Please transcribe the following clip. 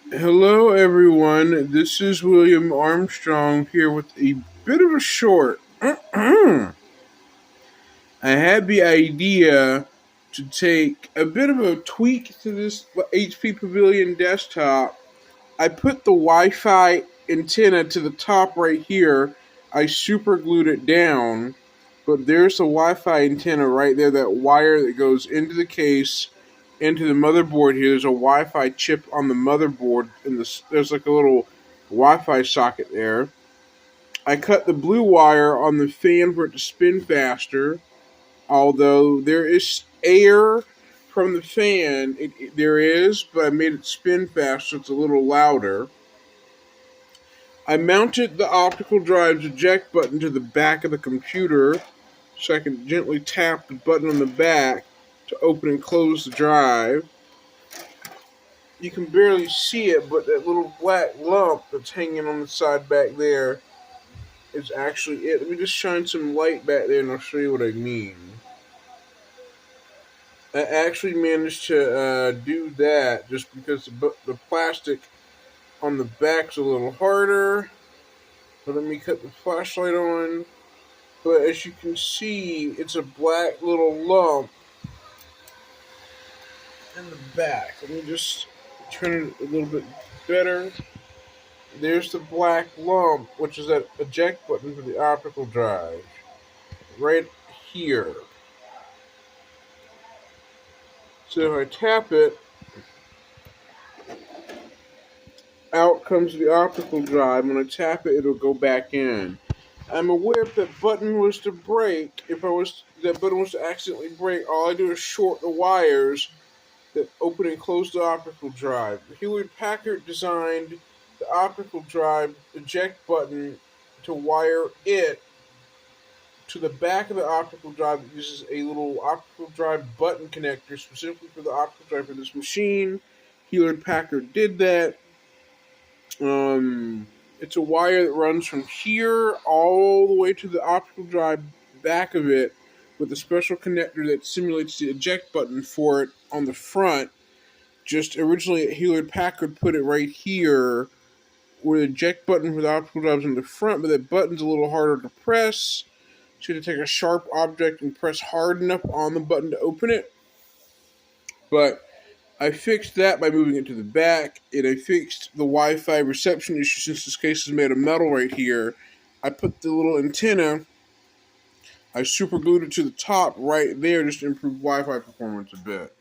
Hello, everyone. This is William Armstrong here with a bit of a short. I had the idea to take a bit of a tweak to this HP Pavilion desktop. I put the Wi Fi antenna to the top right here. I super glued it down, but there's the Wi Fi antenna right there, that wire that goes into the case, into the motherboard here. There's a Wi Fi chip on the motherboard, and there's like a little Wi Fi socket there. I cut the blue wire on the fan for it to spin faster, although there is air from the fan. There is, but I made it spin faster, so it's a little louder. I mounted the optical drive's eject button to the back of the computer so I can gently tap the button on the back to open and close the drive. You can barely see it, but that little black lump that's hanging on the side back there is actually it. Let me just shine some light back there and I'll show you what I mean. I actually managed to do that just because the plastic on the back's a little harder. But let me cut the flashlight on. But as you can see, it's a black little lump in the back. Let me just turn it a little bit better. There's the black lump, which is that eject button for the optical drive. Right here. So if I tap it, out comes the optical drive. When I tap it, it'll go back in. I'm aware if that button was to break, if that button was to accidentally break, all I do is short the wires that open and close the optical drive. Hewlett Packard designed the optical drive eject button to wire it to the back of the optical drive that uses a little optical drive button connector specifically for the optical drive for this machine. Hewlett Packard did that. It's a wire that runs from here all the way to the optical drive back of it with a special connector that simulates the eject button for it on the front. Just originally, Hewlett Packard put it right here where the eject button for the optical drive is in the front, but that button's a little harder to press. So you have to take a sharp object and press hard enough on the button to open it. But I fixed that by moving it to the back, and I fixed the Wi-Fi reception issue since this case is made of metal right here. I put the little antenna, I super glued it to the top right there just to improve Wi-Fi performance a bit.